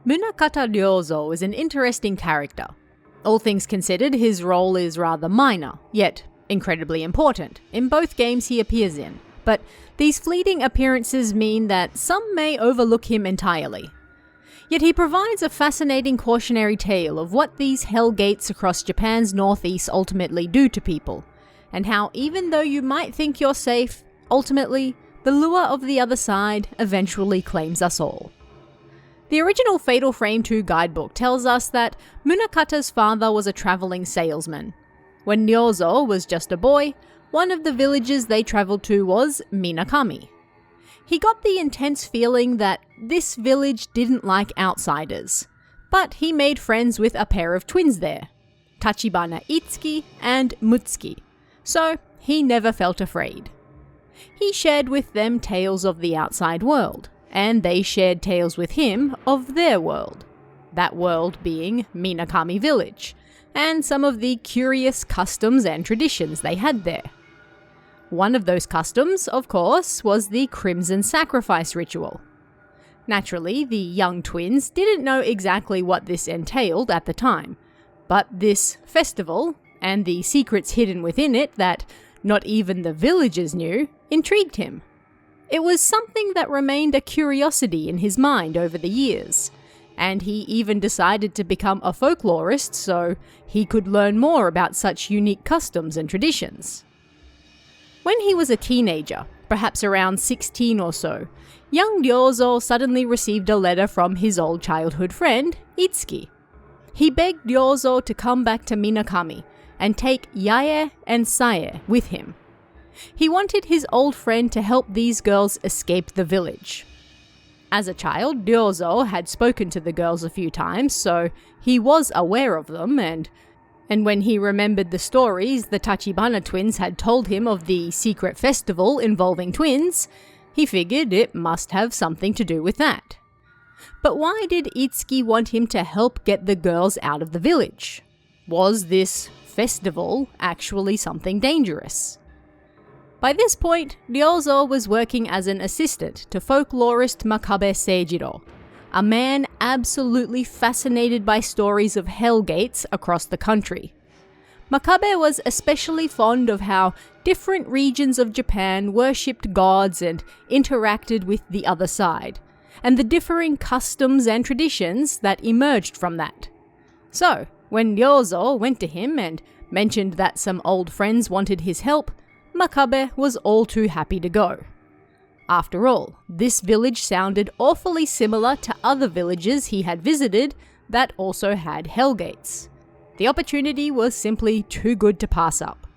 Munakata Ryozo is an interesting character. All things considered, his role is rather minor, yet incredibly important, in both games he appears in. But these fleeting appearances mean that some may overlook him entirely. Yet he provides a fascinating cautionary tale of what these hell gates across Japan's northeast ultimately do to people, and how even though you might think you're safe, ultimately, the lure of the other side eventually claims us all. The original Fatal Frame 2 guidebook tells us that Munakata's father was a travelling salesman. When Ryozo was just a boy, one of the villages they travelled to was Minakami. He got the intense feeling that this village didn't like outsiders, but he made friends with a pair of twins there, Tachibana Itsuki and Mutsuki, so he never felt afraid. He shared with them tales of the outside world, and they shared tales with him of their world, that world being Minakami Village, and some of the curious customs and traditions they had there. One of those customs, of course, was the Crimson Sacrifice ritual. Naturally, the young twins didn't know exactly what this entailed at the time, but this festival, and the secrets hidden within it that not even the villagers knew, intrigued him. It was something that remained a curiosity in his mind over the years, and he even decided to become a folklorist so he could learn more about such unique customs and traditions. When he was a teenager, perhaps around 16 or so, young Ryozo suddenly received a letter from his old childhood friend, Itsuki. He begged Ryozo to come back to Minakami and take Yae and Sae with him. He wanted his old friend to help these girls escape the village. As a child, Ryozo had spoken to the girls a few times, so he was aware of them, and when he remembered the stories the Tachibana twins had told him of the secret festival involving twins, he figured it must have something to do with that. But why did Itsuki want him to help get the girls out of the village? Was this festival actually something dangerous? By this point, Ryozo was working as an assistant to folklorist Makabe Seijiro, a man absolutely fascinated by stories of hell gates across the country. Makabe was especially fond of how different regions of Japan worshipped gods and interacted with the other side, and the differing customs and traditions that emerged from that. So, when Ryozo went to him and mentioned that some old friends wanted his help, Makabe was all too happy to go. After all, this village sounded awfully similar to other villages he had visited that also had hellgates. The opportunity was simply too good to pass up.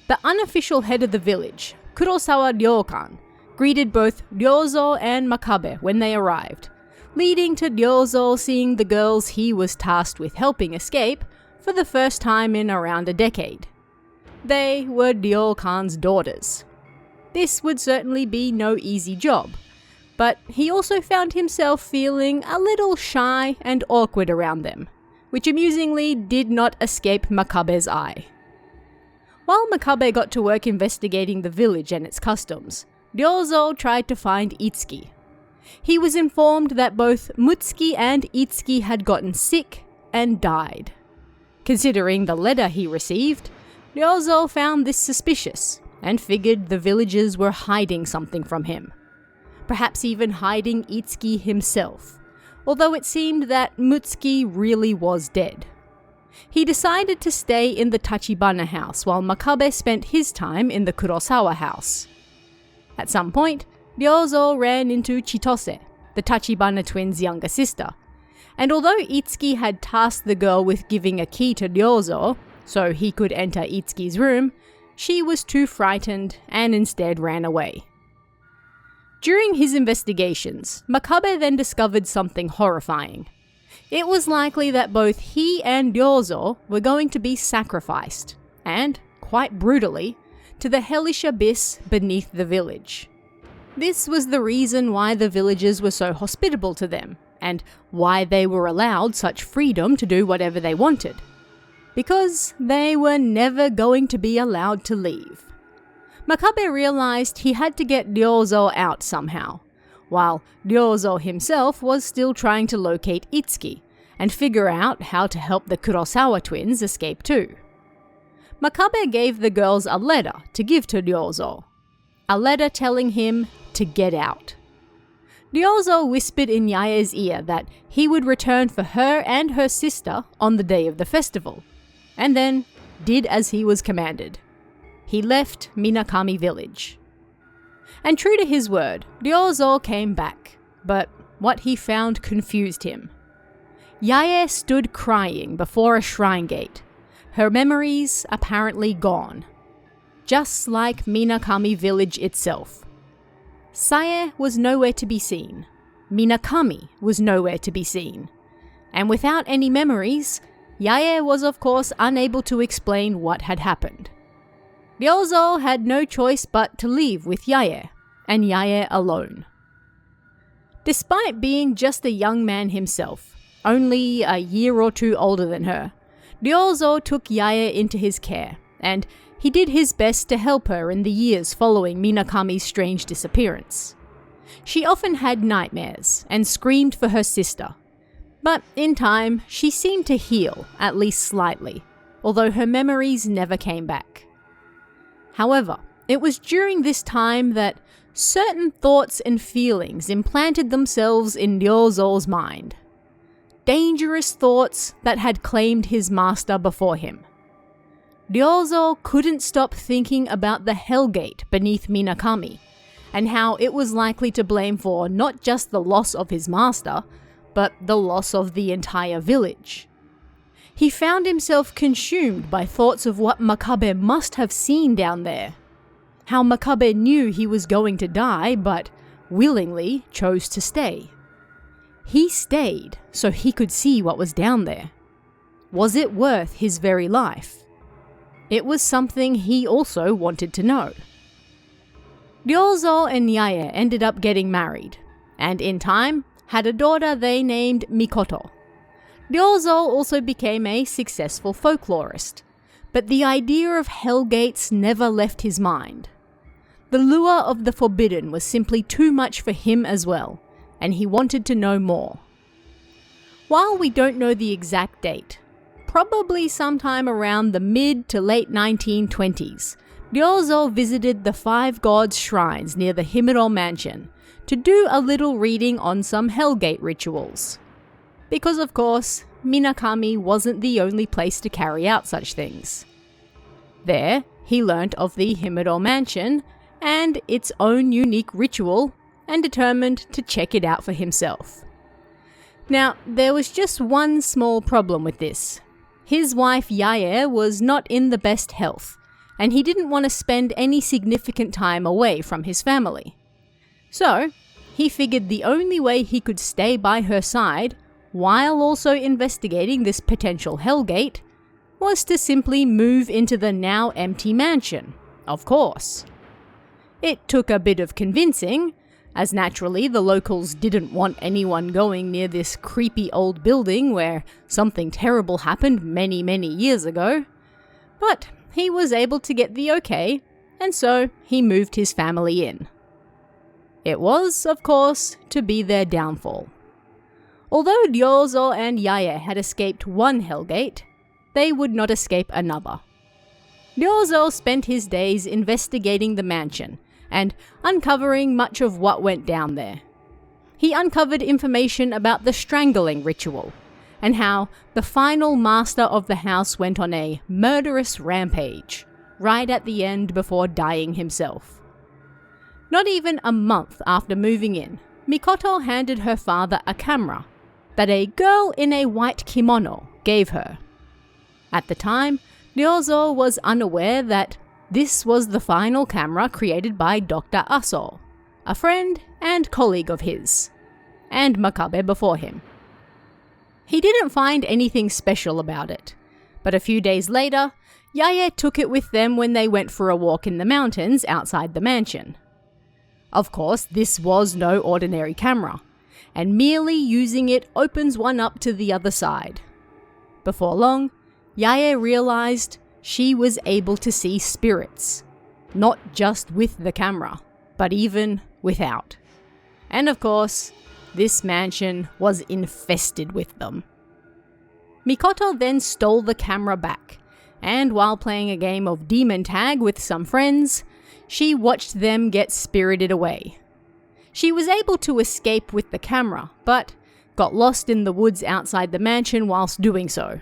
The unofficial head of the village, Kurosawa Ryokan, greeted both Ryozo and Makabe when they arrived, leading to Ryozo seeing the girls he was tasked with helping escape for the first time in around a decade. They were Ryokan's daughters. This would certainly be no easy job, but he also found himself feeling a little shy and awkward around them, which amusingly did not escape Makabe's eye. While Makabe got to work investigating the village and its customs, Ryozo tried to find Itsuki. He was informed that both Mutsuki and Itsuki had gotten sick and died. Considering the letter he received, Ryozo found this suspicious and figured the villagers were hiding something from him. Perhaps even hiding Itsuki himself, although it seemed that Mutsuki really was dead. He decided to stay in the Tachibana house while Makabe spent his time in the Kurosawa house. At some point, Ryozo ran into Chitose, the Tachibana twins' younger sister, and although Itsuki had tasked the girl with giving a key to Ryozo so he could enter Itsuki's room, she was too frightened and instead ran away. During his investigations, Makabe then discovered something horrifying. It was likely that both he and Ryozo were going to be sacrificed, and, quite brutally, to the hellish abyss beneath the village. This was the reason why the villagers were so hospitable to them, and why they were allowed such freedom to do whatever they wanted. Because they were never going to be allowed to leave. Makabe realized he had to get Ryozo out somehow, while Ryozo himself was still trying to locate Itsuki and figure out how to help the Kurosawa twins escape too. Makabe gave the girls a letter to give to Ryozo, a letter telling him to get out. Ryozo whispered in Yae's ear that he would return for her and her sister on the day of the festival, and then did as he was commanded. He left Minakami village. And true to his word, Ryozo came back, but what he found confused him. Yae stood crying before a shrine gate, her memories apparently gone. Just like Minakami village itself. Sae was nowhere to be seen. Minakami was nowhere to be seen. And without any memories, Yae was of course unable to explain what had happened. Ryozo had no choice but to leave with Yae, and Yae alone. Despite being just a young man himself, only a year or two older than her, Ryozo took Yae into his care, and he did his best to help her in the years following Minakami's strange disappearance. She often had nightmares and screamed for her sister, but in time she seemed to heal, at least slightly, although her memories never came back. However, it was during this time that certain thoughts and feelings implanted themselves in Ryozo's mind. Dangerous thoughts that had claimed his master before him. Ryozo couldn't stop thinking about the Hellgate beneath Minakami, and how it was likely to blame for not just the loss of his master, but the loss of the entire village. He found himself consumed by thoughts of what Makabe must have seen down there. How Makabe knew he was going to die, but willingly chose to stay. He stayed so he could see what was down there. Was it worth his very life? It was something he also wanted to know. Ryozo and Yae ended up getting married, and in time had a daughter they named Mikoto. Ryozo also became a successful folklorist, but the idea of Hellgates never left his mind. The lure of the forbidden was simply too much for him as well, and he wanted to know more. While we don't know the exact date, probably sometime around the mid to late 1920s, Ryozo visited the Five Gods shrines near the Himuro mansion to do a little reading on some Hellgate rituals. Because of course, Minakami wasn't the only place to carry out such things. There, he learnt of the Himuro mansion and its own unique ritual and determined to check it out for himself. Now, there was just one small problem with this. His wife Yae was not in the best health, and he didn't want to spend any significant time away from his family. So, he figured the only way he could stay by her side, while also investigating this potential Hellgate, was to simply move into the now empty mansion, of course. It took a bit of convincing, as naturally the locals didn't want anyone going near this creepy old building where something terrible happened many, many years ago. But he was able to get the okay, and so he moved his family in. It was, of course, to be their downfall. Although Ryozo and Yae had escaped one Hellgate, they would not escape another. Ryozo spent his days investigating the mansion and uncovering much of what went down there. He uncovered information about the strangling ritual, and how the final master of the house went on a murderous rampage, right at the end before dying himself. Not even a month after moving in, Mikoto handed her father a camera that a girl in a white kimono gave her. At the time, Ryozo was unaware that this was the final camera created by Dr. Aso, a friend and colleague of his, and Makabe before him. He didn't find anything special about it, but a few days later, Yae took it with them when they went for a walk in the mountains outside the mansion. Of course, this was no ordinary camera, and merely using it opens one up to the other side. Before long, Yae realized she was able to see spirits, not just with the camera, but even without. And of course, this mansion was infested with them. Mikoto then stole the camera back, and while playing a game of demon tag with some friends, she watched them get spirited away. She was able to escape with the camera, but got lost in the woods outside the mansion whilst doing so.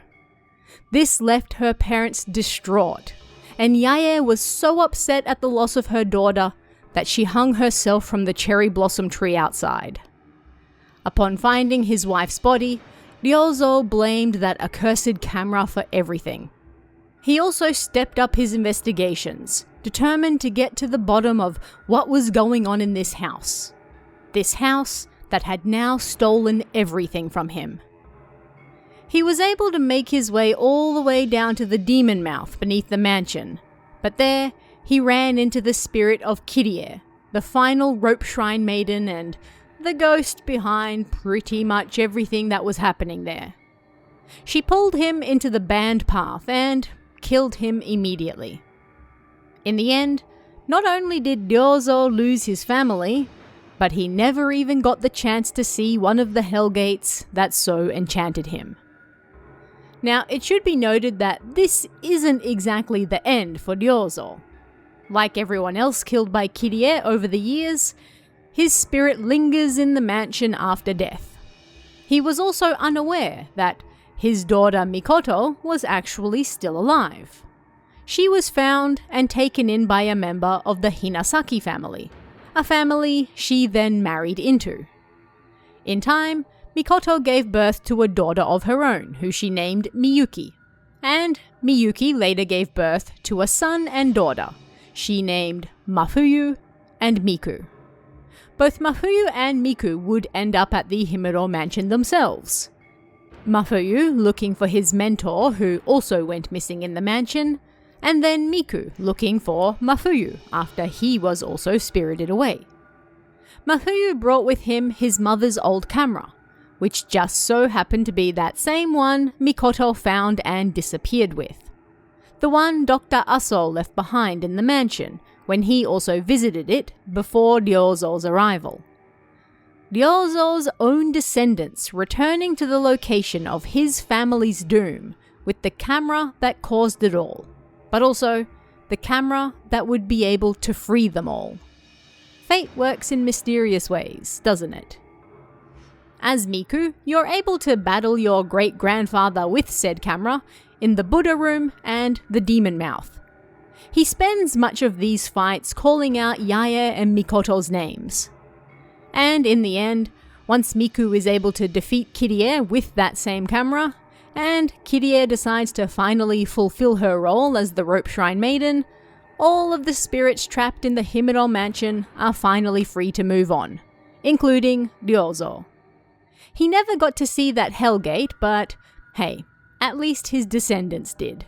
This left her parents distraught, and Yae was so upset at the loss of her daughter that she hung herself from the cherry blossom tree outside. Upon finding his wife's body, Ryozo blamed that accursed camera for everything. He also stepped up his investigations, determined to get to the bottom of what was going on in this house. This house that had now stolen everything from him. He was able to make his way all the way down to the demon mouth beneath the mansion, but there he ran into the spirit of Kirie, the final rope shrine maiden and the ghost behind pretty much everything that was happening there. She pulled him into the banned path and killed him immediately. In the end, not only did Ryozo lose his family, but he never even got the chance to see one of the Hellgates that so enchanted him. Now, it should be noted that this isn't exactly the end for Ryozo. Like everyone else killed by Kirie over the years, his spirit lingers in the mansion after death. He was also unaware that his daughter Mikoto was actually still alive. She was found and taken in by a member of the Hinasaki family, a family she then married into. In time, Mikoto gave birth to a daughter of her own, who she named Miyuki. And Miyuki later gave birth to a son and daughter, she named Mafuyu and Miku. Both Mafuyu and Miku would end up at the Himuro mansion themselves. Mafuyu looking for his mentor, who also went missing in the mansion, and then Miku looking for Mafuyu after he was also spirited away. Mafuyu brought with him his mother's old camera, which just so happened to be that same one Mikoto found and disappeared with. The one Dr. Aso left behind in the mansion when he also visited it before Ryozo's arrival. Ryozo's own descendants returning to the location of his family's doom with the camera that caused it all, but also the camera that would be able to free them all. Fate works in mysterious ways, doesn't it? As Miku, you're able to battle your great-grandfather with said camera in the Buddha room and the demon mouth. He spends much of these fights calling out Yae and Mikoto's names. And in the end, once Miku is able to defeat Kirie with that same camera, and Kirie decides to finally fulfill her role as the Rope Shrine Maiden, all of the spirits trapped in the Himuro mansion are finally free to move on, including Ryozo. He never got to see that Hellgate, but hey, at least his descendants did.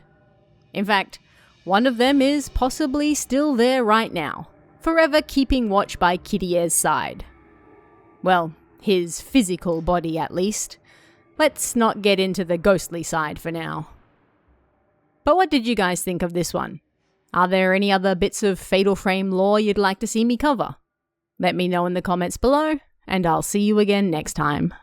In fact, one of them is possibly still there right now, forever keeping watch by Kirie's side. Well, his physical body at least. Let's not get into the ghostly side for now. But what did you guys think of this one? Are there any other bits of Fatal Frame lore you'd like to see me cover? Let me know in the comments below, and I'll see you again next time.